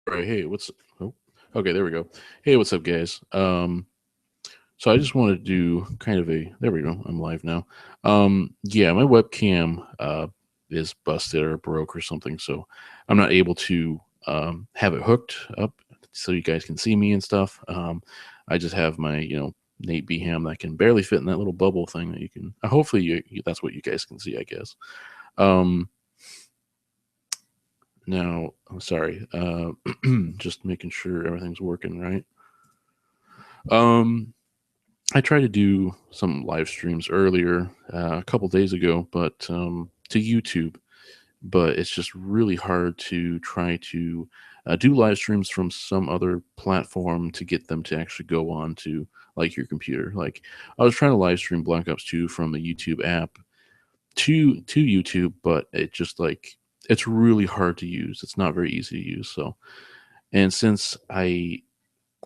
Right. Hey, what's oh, okay, there we go. Hey, what's up guys? So I just wanted to do kind of a there we go. I'm live now. Yeah, my webcam is busted or broke or something, so I'm not able to have it hooked up so you guys can see me and stuff. I just have my, Nate Beham that can barely fit in that little bubble thing that you can hopefully that's what you guys can see, I guess. Um Now, I'm sorry. Just making sure everything's working right. Um, I tried to do some live streams earlier, a couple days ago, but to YouTube. But it's just really hard to try to do live streams from some other platform to get them to actually go on to like your computer. Like I was trying to live stream Black Ops 2 from the YouTube app to YouTube, but it just like it's really hard to use. It's not very easy to use. So, and since I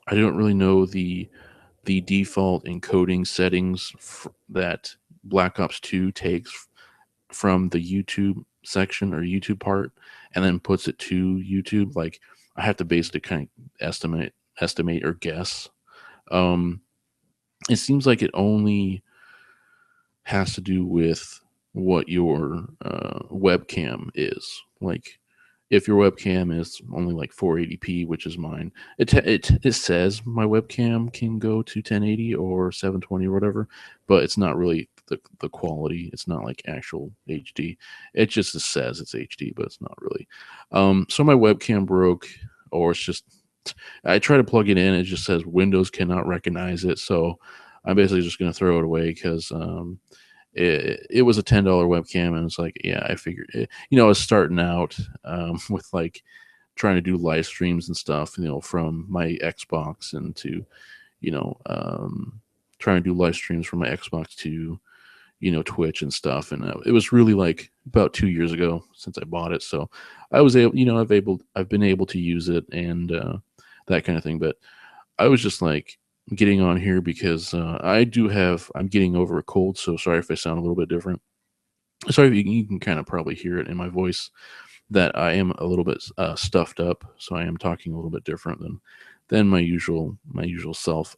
don't really know the default encoding settings that Black Ops 2 takes from the YouTube section or YouTube part and then puts it to YouTube, like I have to basically kind of estimate or guess. Um, it seems like it only has to do with what your webcam is. Like, if your webcam is only like 480p, which is mine, it says my webcam can go to 1080 or 720 or whatever, but it's not really the quality. It's not like actual HD. It just says it's HD, but it's not really. So my webcam broke, or it's just I try to plug it in. It just says Windows cannot recognize it. So I'm basically just going to throw it away because it was a $10 webcam, and it's like, yeah, I figured it, I was starting out with like trying to do live streams and stuff, from my Xbox and to, trying to do live streams from my Xbox to, Twitch and stuff. And it was really like about 2 years ago since I bought it. So I was able, I've been able to use it and that kind of thing. But I was just like getting on here because I'm getting over a cold. So sorry if I sound a little bit different. Sorry if you can kind of probably hear it in my voice that I am a little bit stuffed up. So I am talking a little bit different than my usual self.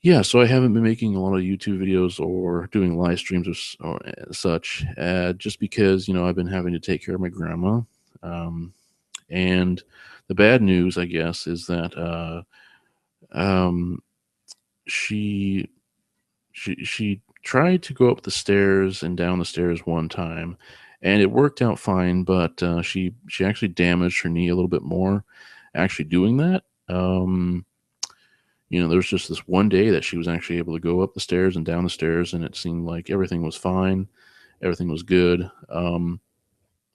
Yeah, so I haven't been making a lot of YouTube videos or doing live streams or such, just because I've been having to take care of my grandma. Um, and the bad news, I guess, is that um, she she tried to go up the stairs and down the stairs one time, and it worked out fine. But she actually damaged her knee a little bit more, actually doing that. There was just this one day that she was actually able to go up the stairs and down the stairs, and it seemed like everything was fine, everything was good.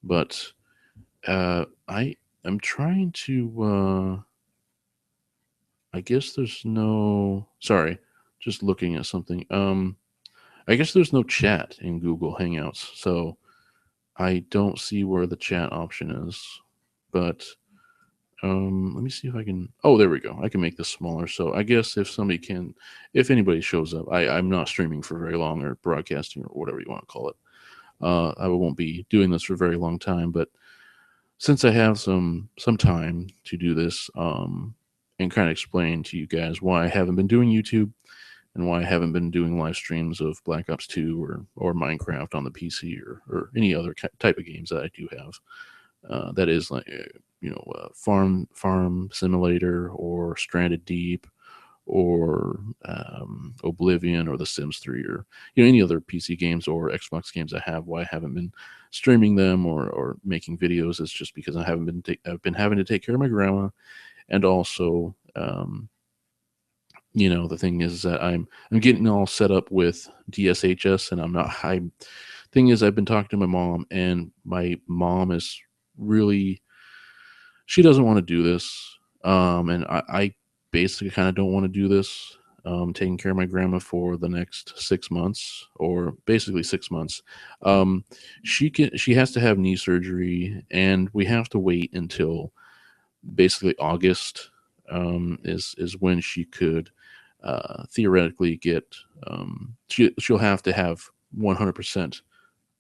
But I'm trying to. I guess there's no. Sorry, just looking at something. I guess there's no chat in Google Hangouts, so I don't see where the chat option is. But let me see if I can. Oh, there we go. I can make this smaller. So I guess if anybody shows up, I'm not streaming for very long or broadcasting or whatever you want to call it. I won't be doing this for a very long time, but since I have some time to do this, and kind of explain to you guys why I haven't been doing YouTube and why I haven't been doing live streams of Black Ops 2 or Minecraft on the PC or any other type of games that I do have. That is like farm simulator or Stranded Deep or Oblivion or The Sims 3 or any other PC games or Xbox games I have. Why I haven't been streaming them or making videos is just because I've been having to take care of my grandma, and also the thing is that I'm getting all set up with DSHS, and I'm not high. Thing is, I've been talking to my mom, and my mom is really she doesn't want to do this, and I basically kind of don't want to do this. Taking care of my grandma for the next 6 months, or basically 6 months. Um, she has to have knee surgery, and we have to wait until basically August, is when she could theoretically get she'll have to have 100%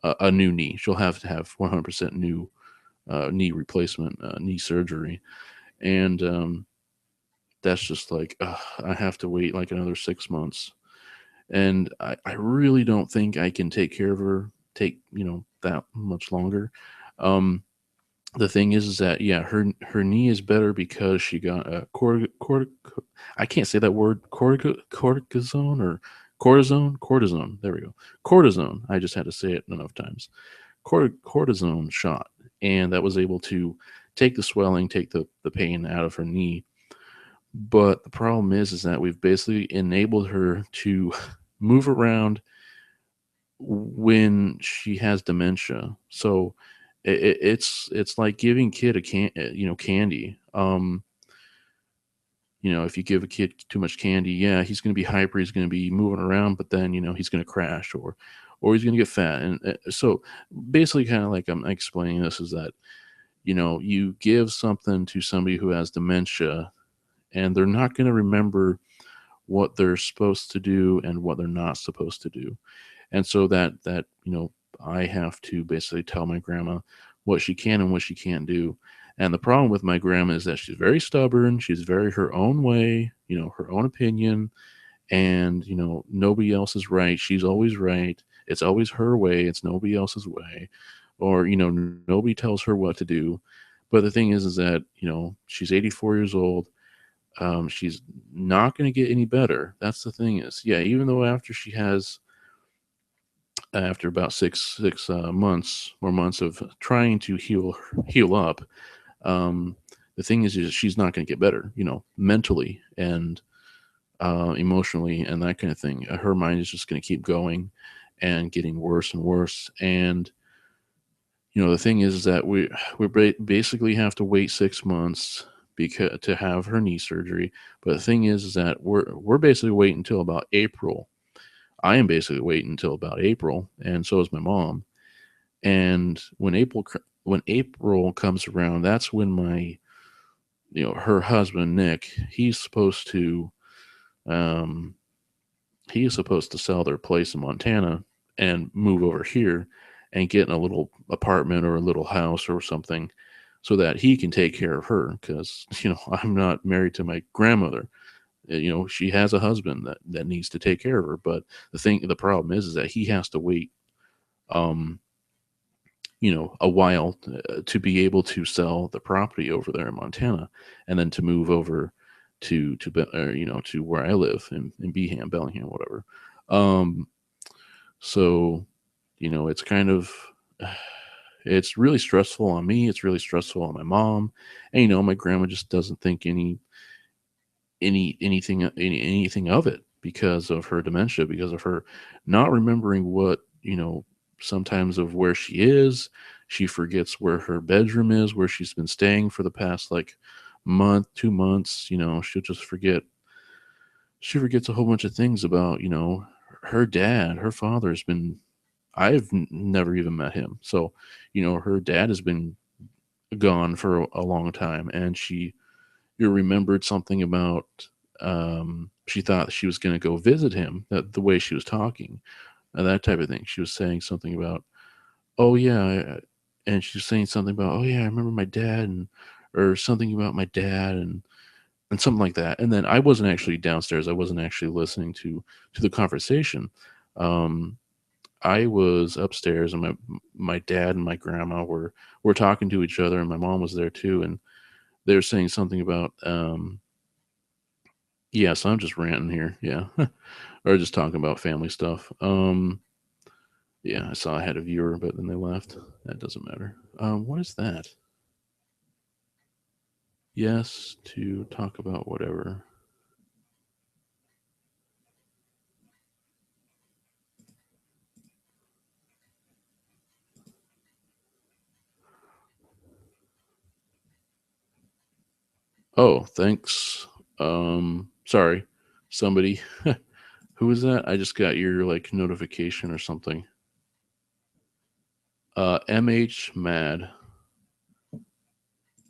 a new knee. She'll have to have 100% new knee replacement, knee surgery, and that's just like I have to wait like another 6 months, and I really don't think I can take care of her take that much longer. Um, the thing is that yeah, her knee is better because she got a I can't say that word, cortisone or cortisone. There we go, cortisone. I just had to say it enough times. Cortisone shot, and that was able to take the swelling, take the pain out of her knee. But the problem is that we've basically enabled her to move around when she has dementia. So it's like giving kid a candy. If you give a kid too much candy, yeah, he's going to be hyper, he's going to be moving around, but then he's going to crash or he's going to get fat. And so basically, kind of like I'm explaining this is that you give something to somebody who has dementia, and they're not going to remember what they're supposed to do and what they're not supposed to do. And so that I have to basically tell my grandma what she can and what she can't do. And the problem with my grandma is that she's very stubborn, she's very her own way, her own opinion, and nobody else is right, she's always right, it's always her way, it's nobody else's way, or nobody tells her what to do. But the thing is that she's 84 years old. She's not going to get any better. That's the thing is, yeah, even though after about six months or months of trying to heal up, um, the thing is she's not going to get better, mentally and emotionally and that kind of thing. Her mind is just going to keep going and getting worse and worse. And the thing is that we basically have to wait 6 months because to have her knee surgery. But the thing is that we're basically waiting until about April. I am basically waiting until about April, and so is my mom. And when April comes around, that's when my her husband Nick, um he is supposed to sell their place in Montana and move over here and get in a little apartment or a little house or something so that he can take care of her because I'm not married to my grandmother. She has a husband that needs to take care of her, but the problem is that he has to wait um a while to be able to sell the property over there in Montana and then to move over to where I live in Beeham, Bellingham, whatever. Um, so it's kind of it's really stressful on me. It's really stressful on my mom, and my grandma just doesn't think anything of it because of her dementia, because of her not remembering what sometimes of where she is. She forgets where her bedroom is, where she's been staying for the past like month, 2 months. She'll just forget. She forgets a whole bunch of things about her dad. Her father has been. I've never even met him, so her dad has been gone for a long time, and she you remembered something about she thought she was going to go visit him, that the way she was talking and that type of thing. She was saying something about, oh yeah, and she's saying something about, oh yeah, I remember my dad, and or something about my dad, and something like that. And then I wasn't actually downstairs, I wasn't actually listening to the conversation. um I was upstairs, and my dad and my grandma were talking to each other, and my mom was there too, and they were saying something about yeah, so I'm just ranting here. Yeah. Or just talking about family stuff. Yeah, I saw I had a viewer, but then they left. That doesn't matter. What is that? Yes, to talk about whatever. Oh, thanks. Sorry. Somebody. Who is that? I just got your like notification or something. MH Mad.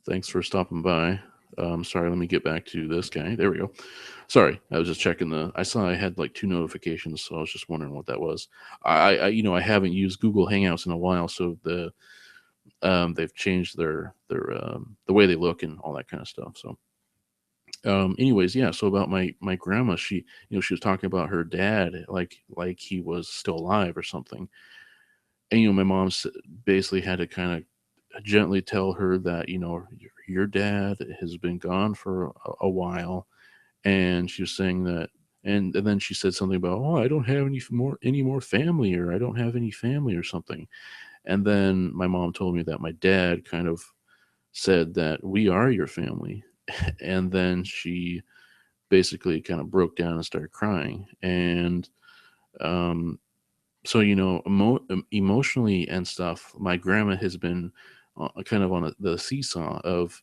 Thanks for stopping by. Sorry, let me get back to this guy. There we go. Sorry, I was just checking I saw I had like two notifications, so I was just wondering what that was. I haven't used Google Hangouts in a while, so They've changed their the way they look and all that kind of stuff. So, anyways, yeah. So about my grandma, she was talking about her dad like he was still alive or something. And my mom basically had to kind of gently tell her that your dad has been gone for a while, and she was saying that, and then she said something about, oh, I don't have any more family, or I don't have any family or something. And then my mom told me that my dad kind of said that we are your family. And then she basically kind of broke down and started crying. And um, so emotionally and stuff, my grandma has been kind of on the seesaw of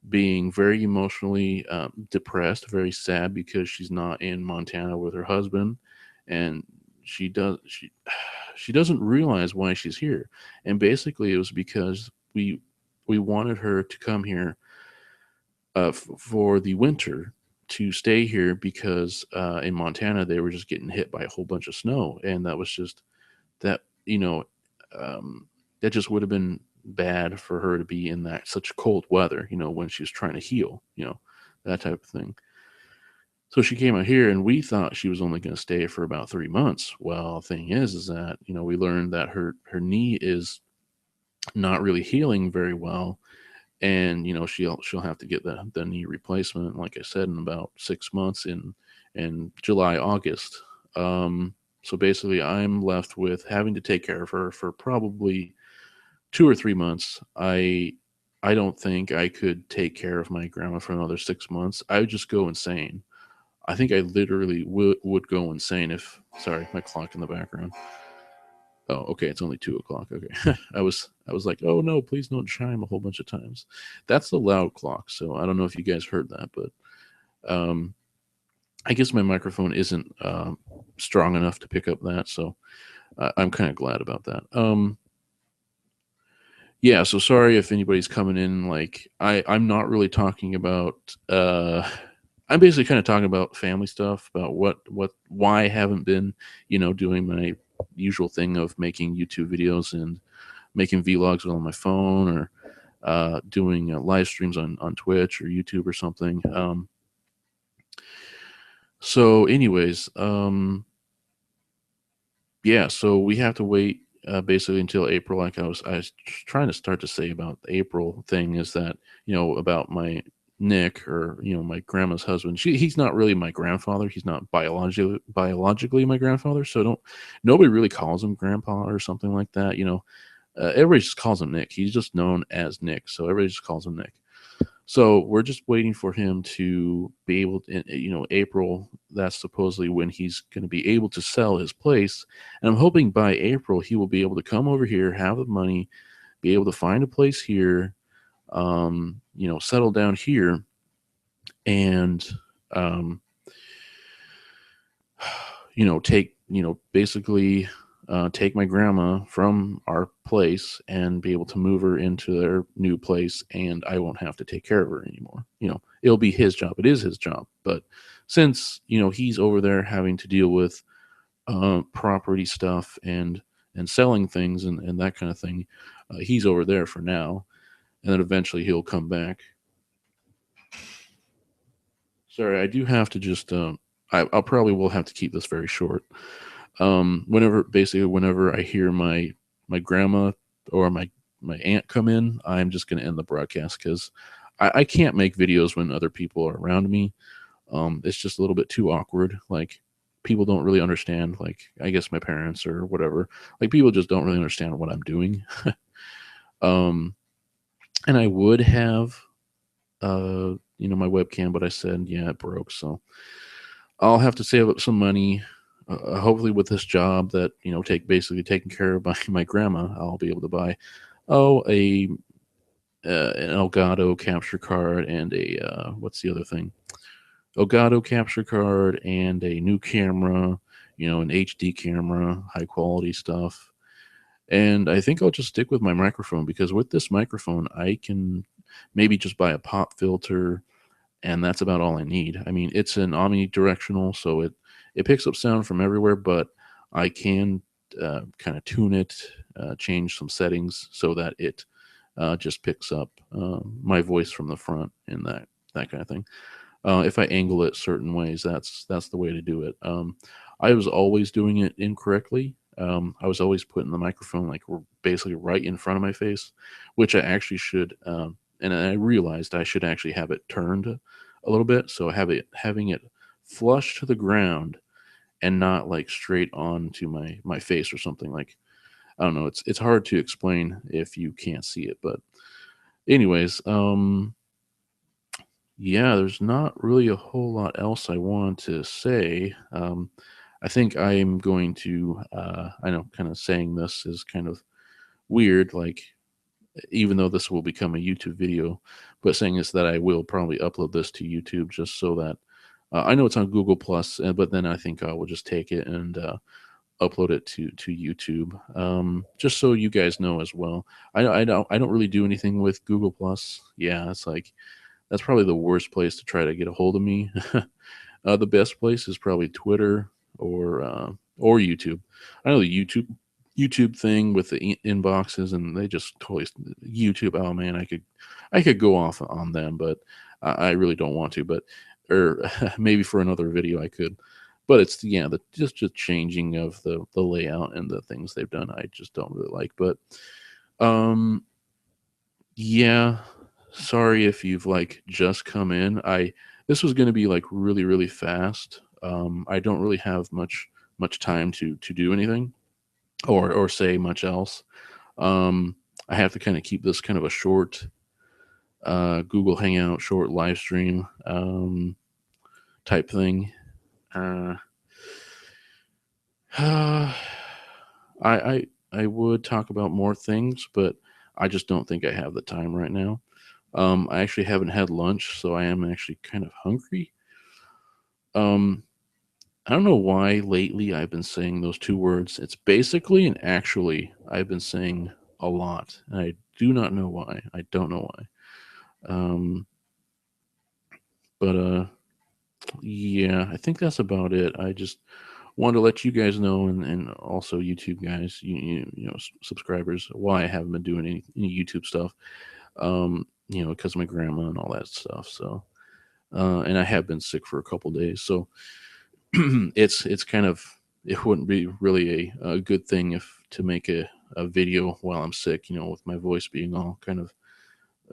being very emotionally depressed, very sad because she's not in Montana with her husband, and she doesn't realize why she's here. And basically, it was because we wanted her to come here for the winter, to stay here because in Montana they were just getting hit by a whole bunch of snow, and that was just that um, that just would have been bad for her to be in that such cold weather, when she was trying to heal, that type of thing. So she came out here, and we thought she was only going to stay for about 3 months. Well, the thing is that we learned that her knee is not really healing very well, and she'll have to get the knee replacement, like I said, in about 6 months, in July, August. So basically, I'm left with having to take care of her for probably 2 or 3 months. I don't think I could take care of my grandma for another 6 months. I would just go insane. I think I literally would go insane if. Sorry, my clock in the background. Oh, okay, it's only 2 o'clock. Okay, I was like, oh no, please don't chime a whole bunch of times. That's the loud clock. So I don't know if you guys heard that, but um, I guess my microphone isn't strong enough to pick up that. So I'm kind of glad about that. Yeah, so sorry if anybody's coming in. Like, I'm not really talking about. I'm basically kind of talking about family stuff, about why I haven't been, doing my usual thing of making YouTube videos and making vlogs on my phone, or doing live streams on Twitch or YouTube or something. So, anyways, yeah, so we have to wait basically until April. Like I was trying to start to say about the April thing, is that about my Nick, or my grandma's husband. He's not really my grandfather. He's not biologically my grandfather. So don't nobody really calls him grandpa or something like that. Everybody just calls him Nick. He's just known as Nick, so everybody just calls him Nick. So we're just waiting for him to be able to, April, that's supposedly when he's going to be able to sell his place. And I'm hoping by April he will be able to come over here, have the money, be able to find a place here, settle down here, and, um, take, basically take my grandma from our place and be able to move her into their new place, and I won't have to take care of her anymore. It'll be his job. It is his job. But since, he's over there having to deal with property stuff and selling things and that kind of thing, he's over there for now. And then eventually he'll come back. Sorry, I do have to just, I'll probably will have to keep this very short. Whenever I hear my grandma or my aunt come in, I'm just going to end the broadcast, because I can't make videos when other people are around me. It's just a little bit too awkward. Like, people don't really understand. Like, I guess my parents or whatever. Like, people just don't really understand what I'm doing. um, and I would have my webcam, but I said, yeah, it broke. So I'll have to save up some money. Hopefully, with this job that basically taking care of my grandma, I'll be able to buy an Elgato capture card, and a what's the other thing? Elgato capture card and a new camera, an HD camera, high quality stuff. And I think I'll just stick with my microphone, because with this microphone, I can maybe just buy a pop filter, and that's about all I need. I mean, it's an omnidirectional, so it picks up sound from everywhere, but I can kind of tune it, change some settings so that it just picks up my voice from the front and that kind of thing. If I angle it certain ways, that's the way to do it. I was always doing it incorrectly. I was always putting the microphone like basically right in front of my face, which I actually should. And I realized I should actually have it turned a little bit, so having it flush to the ground and not like straight on to my face or something. Like, I don't know. It's hard to explain if you can't see it, but anyways, yeah, there's not really a whole lot else I want to say. I think I'm going to, I know kind of saying this is kind of weird, like, even though this will become a YouTube video, but saying is that I will probably upload this to YouTube just so that I know it's on Google Plus, but then I think I will just take it and upload it to YouTube, just so you guys know as well. I don't really do anything with Google Plus. Yeah, it's like that's probably the worst place to try to get a hold of me. The best place is probably Twitter or YouTube. I know the YouTube thing with the inboxes, and they just totally YouTube. Oh man, I could go off on them, but I really don't want to. But or maybe for another video I could. But it's yeah, the just changing of the layout and the things they've done. I just don't really like. But um, yeah, sorry if you've like just come in. I This was going to be like really fast. I don't really have much time to do anything or say much else. Um, I have to kind of keep this kind of a short Google Hangout, short live stream type thing. Uh, I I would talk about more things, but I just don't think I have the time right now. I actually haven't had lunch, so I am actually kind of hungry. Um, I don't know why lately I've been saying those two words. It's basically and actually I've been saying a lot, and I do not know why. I don't know why. Um, but yeah, I think that's about it. I just wanted to let you guys know, and also YouTube guys, subscribers, why I haven't been doing any YouTube stuff. Because of my grandma and all that stuff. So, and I have been sick for a couple days, so it's kind of it wouldn't be really a good thing if to make a video while I'm sick, with my voice being all kind of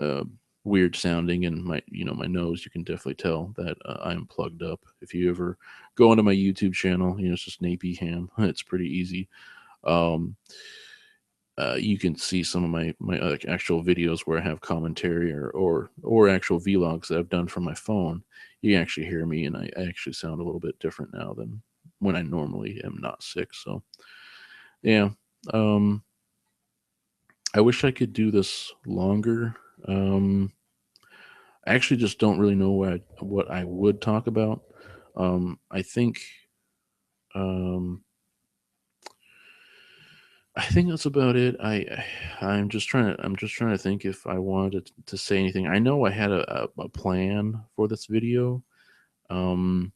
uh, weird sounding and my nose. You can definitely tell that I'm plugged up. If you ever go onto my YouTube channel, it's just Napey Ham. It's pretty easy. Um, you can see some of my actual videos where I have commentary or actual vlogs that I've done from my phone. You can actually hear me, and I actually sound a little bit different now than when I normally am not sick. So yeah, um, I wish I could do this longer. Um, I actually just don't really know what I would talk about. I think um, I think that's about it. I'm just trying to think if I wanted to say anything. I know I had a plan for this video, um,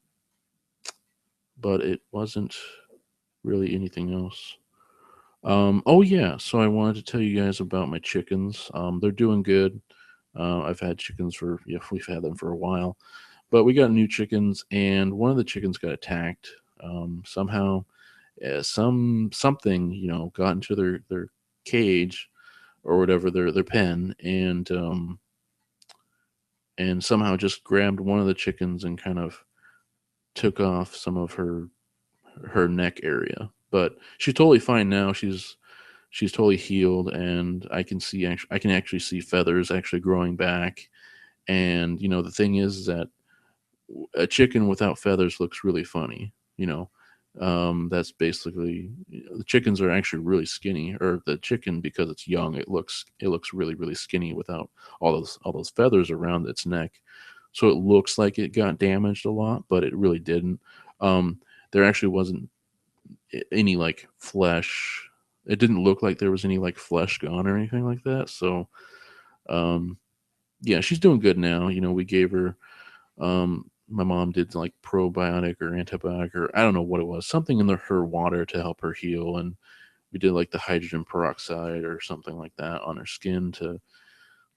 but it wasn't really anything else. Oh yeah, so I wanted to tell you guys about my chickens. They're doing good. I've had chickens for yeah, we've had them for a while, but we got new chickens, and one of the chickens got attacked somehow. Something got into their cage or whatever their pen and somehow just grabbed one of the chickens and kind of took off some of her neck area. But she's totally fine now. She's totally healed, and I can actually see feathers actually growing back. And the thing is that a chicken without feathers looks really funny. That's basically the chickens are actually really skinny, or the chicken because it's young, it looks really skinny without all those feathers around its neck. So it looks like it got damaged a lot, but it really didn't. There actually wasn't any like flesh. It didn't look like there was any like flesh gone or anything like that. So um, yeah, she's doing good now. We gave her my mom did like probiotic or antibiotic or I don't know what it was, something in her water to help her heal, and we did like the hydrogen peroxide or something like that on her skin to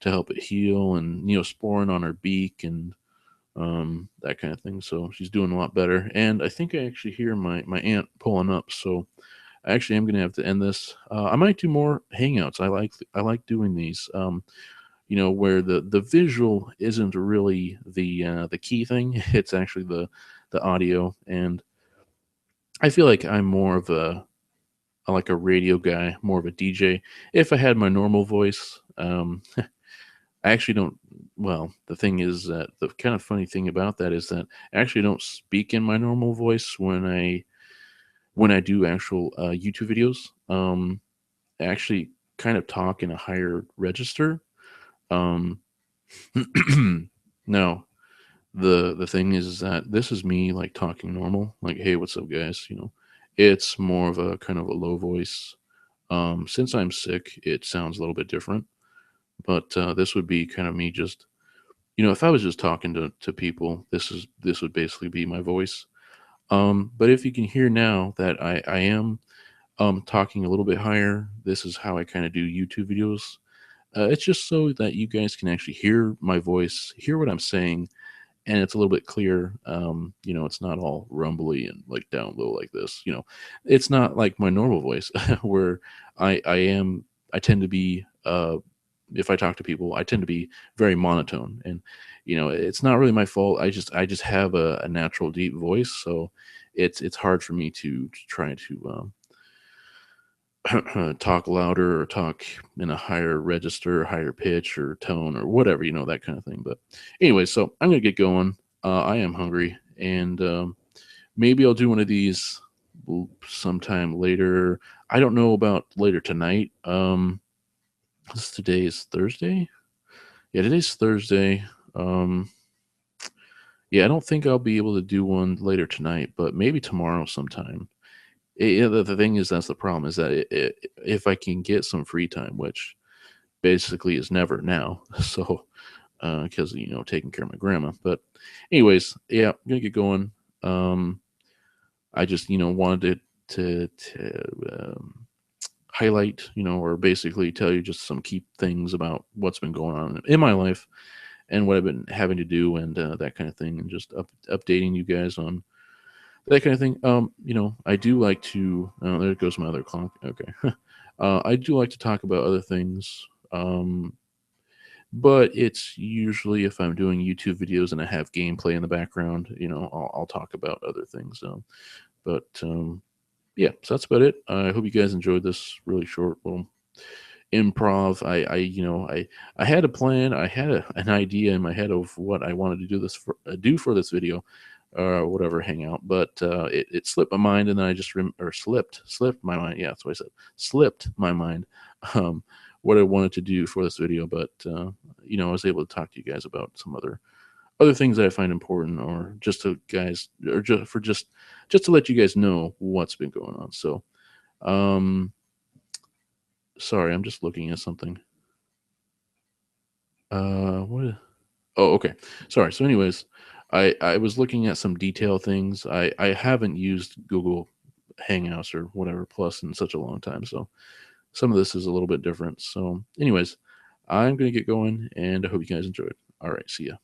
help it heal, and Neosporin on her beak, and that kind of thing. So she's doing a lot better. And I think I actually hear my aunt pulling up. So I actually am going to have to end this. I might do more hangouts. I like doing these. Where the visual isn't really the key thing. It's actually the audio, and I feel like I'm more of a radio guy, more of a DJ. If I had my normal voice, I actually don't. Well, the thing is that the kind of funny thing about that is that I actually don't speak in my normal voice when I do actual YouTube videos. I actually kind of talk in a higher register. Um, no, the thing is that this is me like talking normal, like, hey, what's up, guys? It's more of a kind of a low voice. Since I'm sick, it sounds a little bit different. But this would be kind of me just, if I was just talking to people, this would basically be my voice. But if you can hear now that I am talking a little bit higher, this is how I kind of do YouTube videos. It's just so that you guys can actually hear my voice, hear what I'm saying, and it's a little bit clear. It's not all rumbly and like down low like this. It's not like my normal voice where I tend to be if I talk to people, I tend to be very monotone, and it's not really my fault. I just have a natural deep voice, so it's hard for me to try to talk louder or talk in a higher register, higher pitch or tone or whatever, that kind of thing. But anyway, so I'm gonna get going. I am hungry, and maybe I'll do one of these sometime later. I don't know about later tonight. Today is Thursday. Yeah, today's Thursday. Um, yeah, I don't think I'll be able to do one later tonight, but maybe tomorrow sometime. Yeah, the thing is, that's the problem, is that if I can get some free time, which basically is never now, so because taking care of my grandma. But anyways, yeah, I'm gonna get going. Um, I just wanted to highlight, or basically tell you just some key things about what's been going on in my life and what I've been having to do, and that kind of thing, and just updating you guys on that kind of thing. I do like to. There goes my other clock. Okay, I do like to talk about other things, but it's usually if I'm doing YouTube videos and I have gameplay in the background. I'll talk about other things. But yeah, so that's about it. I hope you guys enjoyed this really short little improv. I had a plan. I had an idea in my head of what I wanted to do for this video, or whatever hangout. But it slipped my mind, and then I just or slipped my mind. Yeah, that's what I said. Slipped my mind. Um, what I wanted to do for this video, but I was able to talk to you guys about some other things that I find important, or just to guys, or just to let you guys know what's been going on. So, um, sorry, I'm just looking at something. What? Oh, okay. Sorry. So, anyways, I was looking at some detail things. I haven't used Google Hangouts or whatever Plus in such a long time, so some of this is a little bit different. So, anyways, I'm gonna get going, and I hope you guys enjoyed. All right, see ya.